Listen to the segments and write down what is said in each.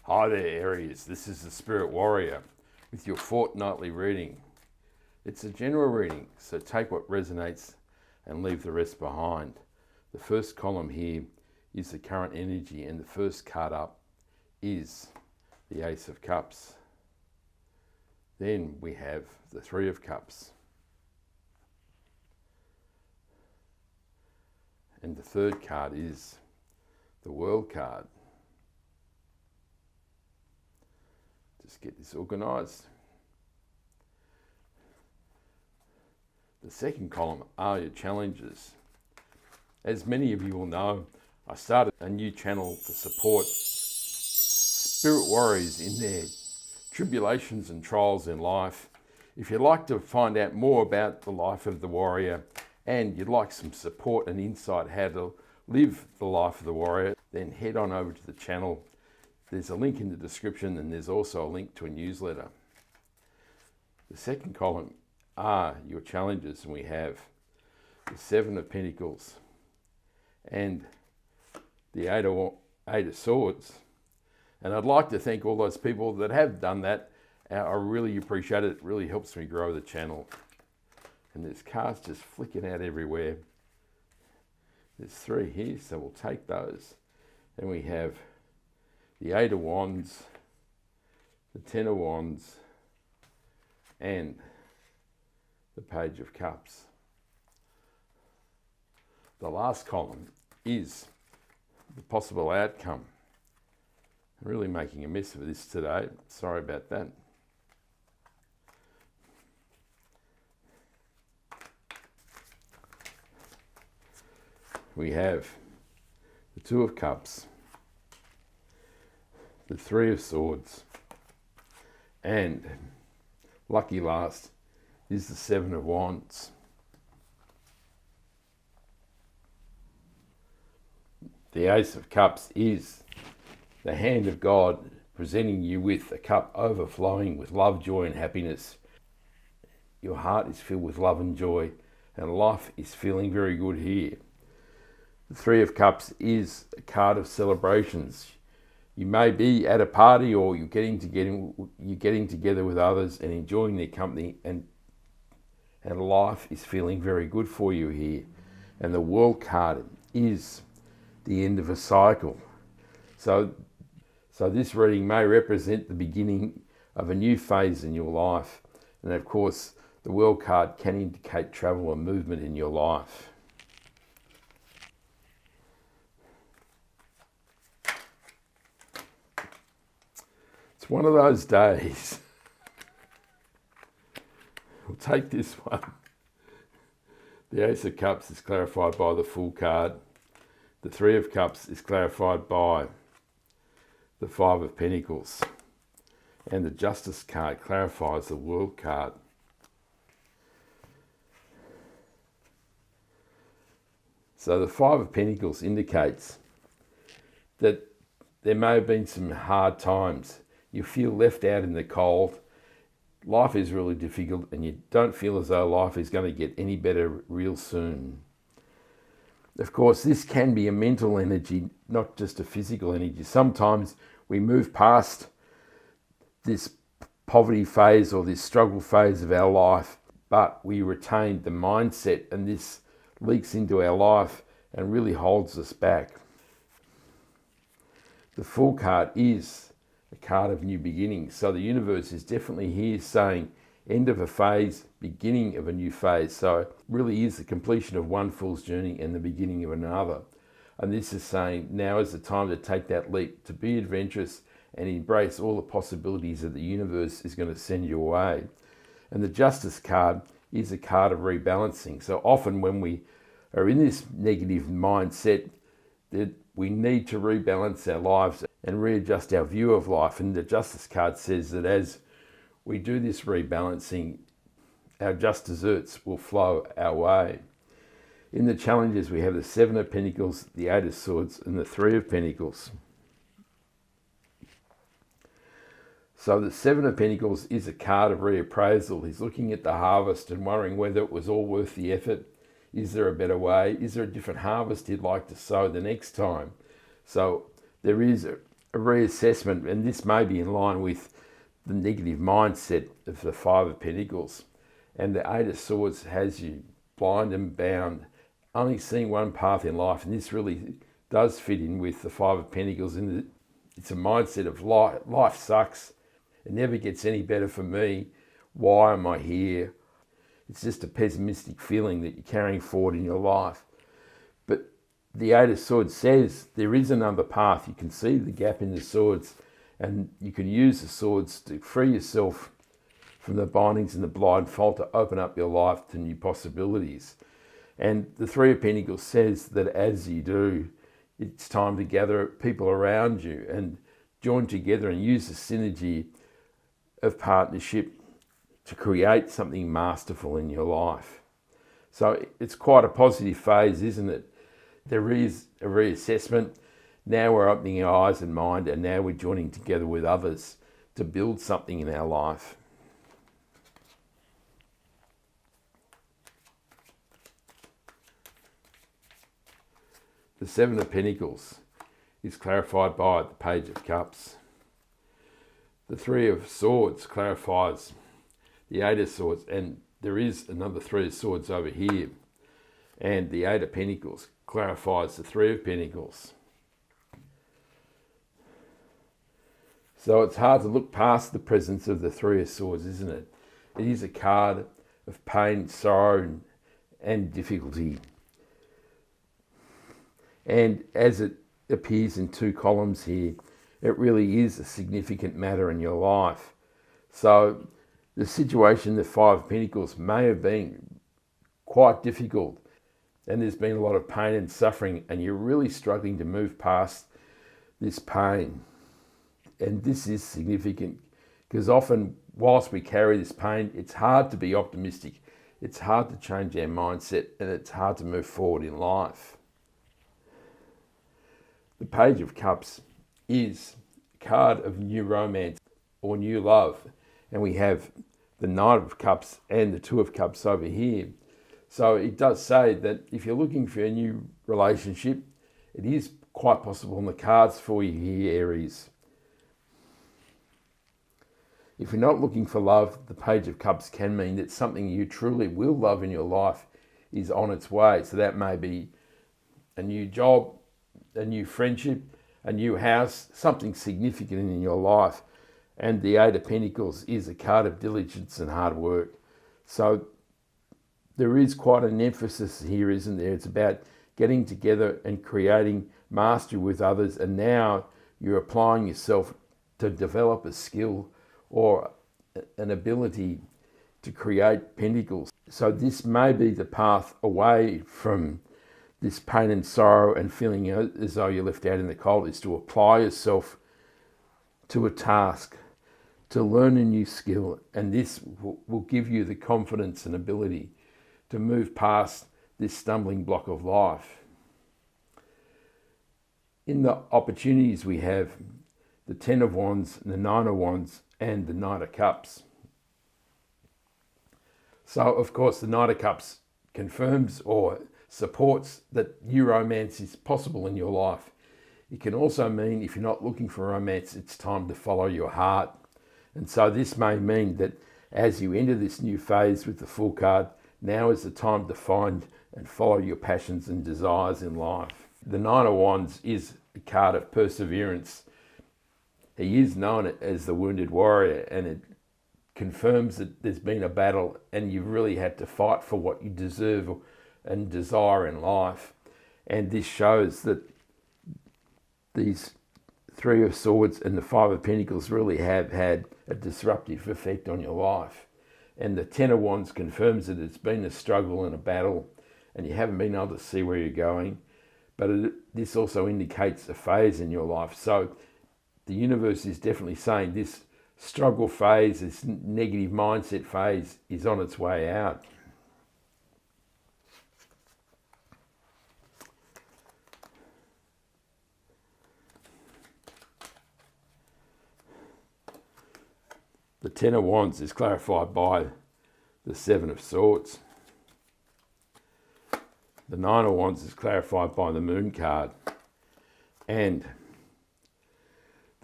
Hi there, Aries. This is the Spirit Warrior with your fortnightly reading. It's a general reading, so take what resonates and leave the rest behind. The first column here is the current energy, and the first card up is the Ace of Cups. Then we have the Three of Cups. And the third card is the World card. Just get this organised. The second column are your challenges. As many of you will know, I started a new channel to support spirit warriors in their tribulations and trials in life. If you'd like to find out more about the life of the warrior and you'd like some support and insight how to live the life of the warrior, then head on over to the channel. There's a link in the description, and there's also a link to a newsletter. The second column are your challenges, and we have the Seven of Pentacles and the Eight of Swords. And I'd like to thank all those people that have done that. I really appreciate it. It really helps me grow the channel. And there's cards just flicking out everywhere. There's three here, so we'll take those. Then we have the Eight of Wands, the Ten of Wands, and the Page of Cups. The last column is the possible outcome. I'm really making a mess of this today. Sorry about that. We have the Two of Cups, the Three of Swords, and lucky last is the Seven of Wands. The Ace of Cups is the hand of God presenting you with a cup overflowing with love, joy and happiness. Your heart is filled with love and joy, and life is feeling very good here. The Three of Cups is a card of celebrations. You may be at a party, or you're getting together with others and enjoying their company, and life is feeling very good for you here. And the World card is the end of a cycle. So this reading may represent the beginning of a new phase in your life. And of course, the World card can indicate travel and movement in your life. It's one of those days. We'll take this one. The Ace of Cups is clarified by the Fool card. The Three of Cups is clarified by the Five of Pentacles. And the Justice card clarifies the World card. So the Five of Pentacles indicates that there may have been some hard times. You feel left out in the cold. Life is really difficult, and you don't feel as though life is going to get any better real soon. Of course, this can be a mental energy, not just a physical energy. Sometimes we move past this poverty phase or this struggle phase of our life, but we retain the mindset, and this leaks into our life and really holds us back. The Fool card is a card of new beginnings. So the universe is definitely here saying end of a phase, beginning of a new phase. So it really is the completion of one fool's journey and the beginning of another. And this is saying now is the time to take that leap, to be adventurous and embrace all the possibilities that the universe is going to send your way. And the Justice card is a card of rebalancing. So often when we are in this negative mindset, that we need to rebalance our lives and readjust our view of life. And the Justice card says that as we do this rebalancing, our just desserts will flow our way. In the challenges, we have the Seven of Pentacles, the Eight of Swords, and the Three of Pentacles. So the Seven of Pentacles is a card of reappraisal. He's looking at the harvest and wondering whether it was all worth the effort. Is there a better way? Is there a different harvest he'd like to sow the next time? So there is a reassessment, and this may be in line with the negative mindset of the Five of Pentacles. And the Eight of Swords has you blind and bound, only seeing one path in life, and this really does fit in with the Five of Pentacles. And it's a mindset of life sucks, it never gets any better for me, why am I here? It's just a pessimistic feeling that you're carrying forward in your life. But the Eight of Swords says there is another path. You can see the gap in the swords, and you can use the swords to free yourself from the bindings and the blindfold to open up your life to new possibilities. And the Three of Pentacles says that as you do, it's time to gather people around you and join together and use the synergy of partnership to create something masterful in your life. So it's quite a positive phase, isn't it? There is a reassessment. Now we're opening our eyes and mind, and now we're joining together with others to build something in our life. The Seven of Pentacles is clarified by the Page of Cups. The Three of Swords clarifies the Eight of Swords, and there is another Three of Swords over here. And the Eight of Pentacles clarifies the Three of Pentacles. So it's hard to look past the presence of the Three of Swords, isn't it? It is a card of pain, sorrow, and difficulty. And as it appears in two columns here, it really is a significant matter in your life. So the situation, the Five of Pentacles, may have been quite difficult, and there's been a lot of pain and suffering, and you're really struggling to move past this pain. And this is significant because often whilst we carry this pain, it's hard to be optimistic. It's hard to change our mindset, and it's hard to move forward in life. The Page of Cups is a card of new romance or new love. And we have the Knight of Cups and the Two of Cups over here. So it does say that if you're looking for a new relationship, it is quite possible in the cards for you here, Aries. If you're not looking for love, the Page of Cups can mean that something you truly will love in your life is on its way. So that may be a new job, a new friendship, a new house, something significant in your life. And the Eight of Pentacles is a card of diligence and hard work. So there is quite an emphasis here, isn't there? It's about getting together and creating mastery with others. And now you're applying yourself to develop a skill or an ability to create pentacles. So this may be the path away from this pain and sorrow and feeling as though you're left out in the cold, is to apply yourself to a task, to learn a new skill, and this will give you the confidence and ability to move past this stumbling block of life. In the opportunities we have the Ten of Wands, the Nine of Wands, and the Knight of Cups. So, of course, the Knight of Cups confirms or supports that new romance is possible in your life. It can also mean if you're not looking for romance, it's time to follow your heart. And so this may mean that as you enter this new phase with the Fool card, now is the time to find and follow your passions and desires in life. The Nine of Wands is a card of perseverance. He is known as the Wounded Warrior, and it confirms that there's been a battle and you've really had to fight for what you deserve and desire in life. And this shows that these Three of Swords and the Five of Pentacles really have had a disruptive effect on your life. And the Ten of Wands confirms that it's been a struggle and a battle and you haven't been able to see where you're going. But this also indicates a phase in your life. So the universe is definitely saying this struggle phase, this negative mindset phase is on its way out. The Ten of Wands is clarified by the Seven of Swords. The Nine of Wands is clarified by the Moon card. And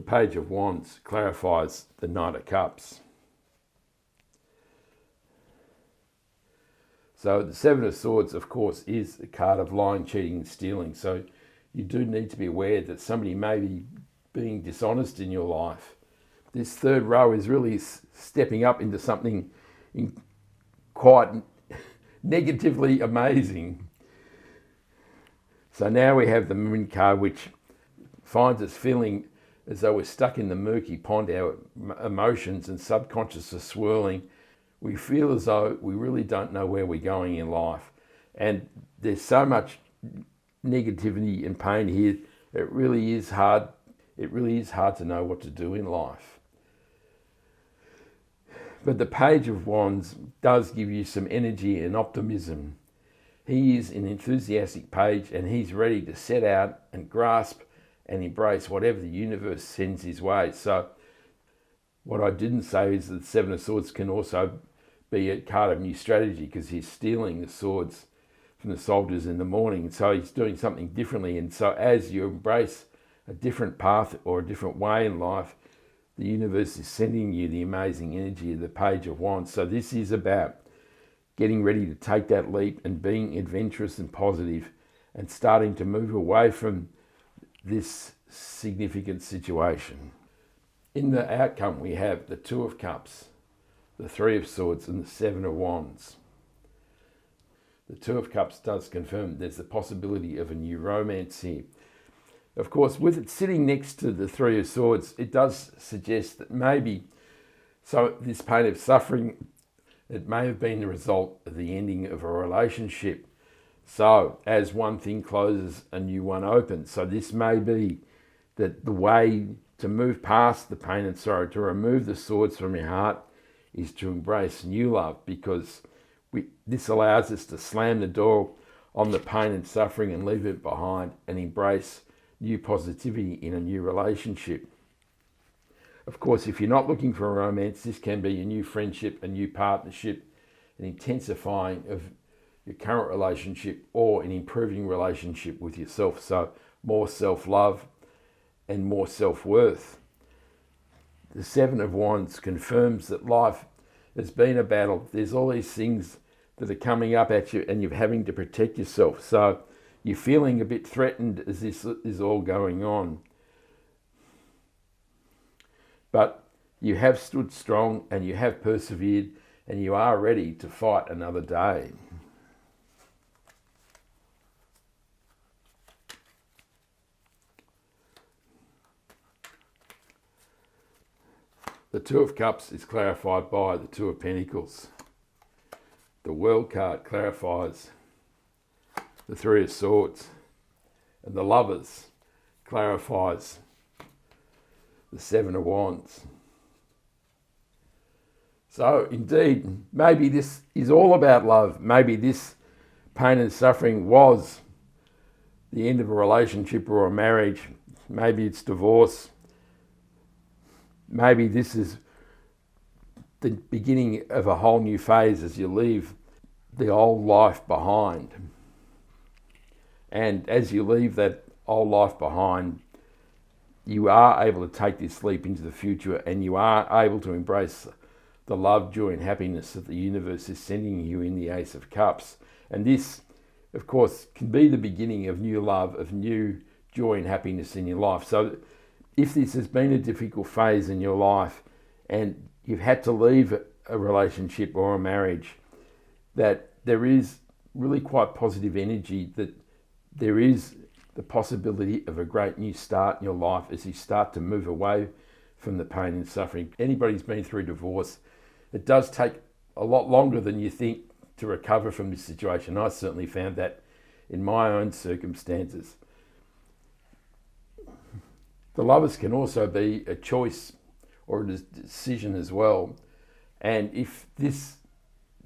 Page of Wands clarifies the Knight of Cups. So the Seven of Swords, of course, is a card of lying, cheating and stealing. So you do need to be aware that somebody may be being dishonest in your life. This third row is really stepping up into something quite negatively amazing. So now we have the Moon card, which finds us feeling as though we're stuck in the murky pond. Our emotions and subconscious are swirling. We feel as though we really don't know where we're going in life. And there's so much negativity and pain here. It really is hard. It really is hard to know what to do in life. But the Page of Wands does give you some energy and optimism. He is an enthusiastic page and he's ready to set out and grasp and embrace whatever the universe sends his way. So what I didn't say is that the Seven of Swords can also be a card of new strategy, because he's stealing the swords from the soldiers in the morning. So he's doing something differently. And so as you embrace a different path or a different way in life, the universe is sending you the amazing energy of the Page of Wands. So this is about getting ready to take that leap and being adventurous and positive and starting to move away from this significant situation. In the outcome, we have the Two of Cups, the Three of Swords and the Seven of Wands. The Two of Cups does confirm there's the possibility of a new romance here. Of course, with it sitting next to the Three of Swords, it does suggest that maybe this pain of suffering, it may have been the result of the ending of a relationship. So as one thing closes, a new one opens. So this may be that the way to move past the pain and sorrow, to remove the swords from your heart, is to embrace new love, because this allows us to slam the door on the pain and suffering and leave it behind and embrace new positivity in a new relationship. Of course, if you're not looking for a romance, this can be a new friendship, a new partnership, an intensifying of your current relationship, or an improving relationship with yourself. So more self-love and more self-worth. The Seven of Wands confirms that life has been a battle. There's all these things that are coming up at you and you're having to protect yourself. So you're feeling a bit threatened as this is all going on. But you have stood strong and you have persevered and you are ready to fight another day. The Two of Cups is clarified by the Two of Pentacles. The World card clarifies the Three of Swords. And the Lovers clarifies the Seven of Wands. So indeed, maybe this is all about love. Maybe this pain and suffering was the end of a relationship or a marriage. Maybe it's divorce. Maybe this is the beginning of a whole new phase as you leave the old life behind. And as you leave that old life behind, you are able to take this leap into the future, and you are able to embrace the love, joy and happiness that the universe is sending you in the Ace of Cups. And this, of course, can be the beginning of new love, of new joy and happiness in your life. So if this has been a difficult phase in your life and you've had to leave a relationship or a marriage, that there is really quite positive energy, that there is the possibility of a great new start in your life as you start to move away from the pain and suffering. Anybody who's been through divorce, it does take a lot longer than you think to recover from this situation. I certainly found that in my own circumstances. The Lovers can also be a choice or a decision as well. And if this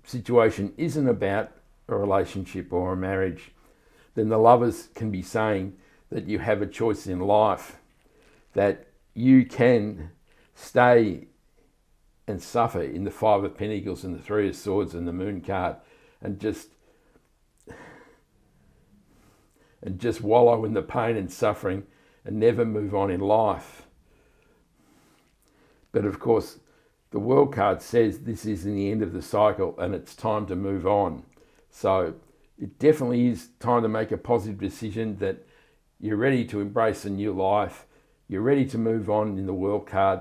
situation isn't about a relationship or a marriage, then the Lovers can be saying that you have a choice in life, that you can stay and suffer in the Five of Pentacles and the Three of Swords and the Moon card and just wallow in the pain and suffering and never move on in life. But of course, the World card says this is in the end of the cycle and it's time to move on. So it definitely is time to make a positive decision that you're ready to embrace a new life. You're ready to move on in the World card.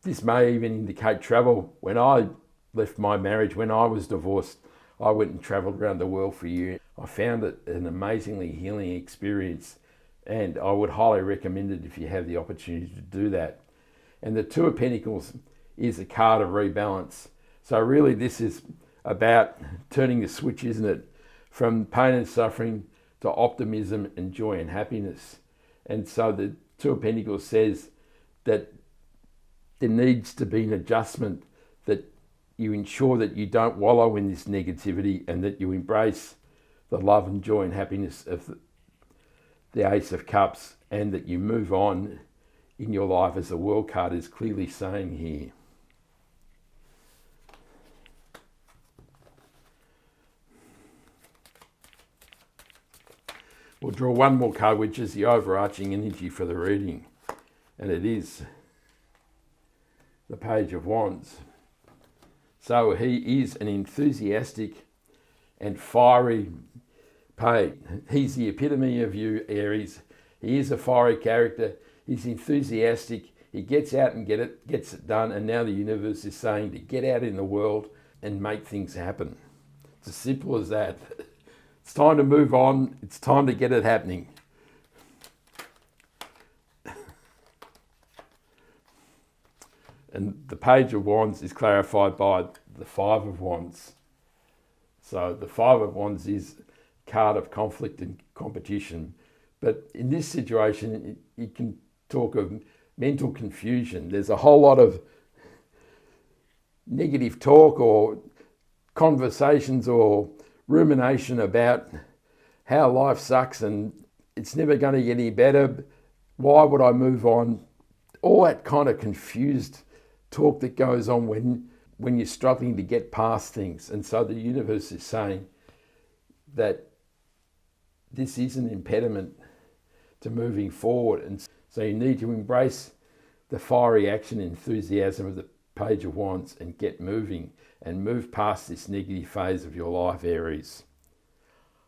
This may even indicate travel. When I left my marriage, when I was divorced, I went and travelled around the world for a year. I found it an amazingly healing experience, and I would highly recommend it if you have the opportunity to do that. And the Two of Pentacles is a card of rebalance. So really this is about turning the switch, isn't it? From pain and suffering to optimism and joy and happiness. And so the Two of Pentacles says that there needs to be an adjustment, that you ensure that you don't wallow in this negativity and that you embrace the love and joy and happiness of the Ace of Cups, and that you move on in your life, as the World card is clearly saying here. We'll draw one more card, which is the overarching energy for the reading, and it is the Page of Wands. So he is an enthusiastic and fiery page. He's the epitome of you, Aries. He is a fiery character. He's enthusiastic. He gets out and gets it done. And now the universe is saying to get out in the world and make things happen. It's as simple as that. It's time to move on. It's time to get it happening. And the Page of Wands is clarified by the Five of Wands. So the Five of Wands is a card of conflict and competition. But in this situation, you can talk of mental confusion. There's a whole lot of negative talk or conversations or rumination about how life sucks and it's never going to get any better. Why would I move on? All that kind of confused talk that goes on when you're struggling to get past things. And so the universe is saying that this is an impediment to moving forward. And so you need to embrace the fiery action and enthusiasm of the Page of Wands and get moving and move past this negative phase of your life, Aries.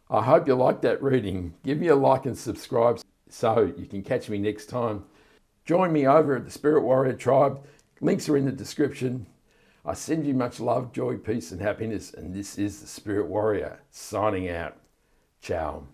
I hope you liked that reading. Give me a like and subscribe so you can catch me next time. Join me over at the Spirit Warrior Tribe. Links are in the description. I send you much love, joy, peace and happiness. And this is the Spirit Warrior signing out. Ciao.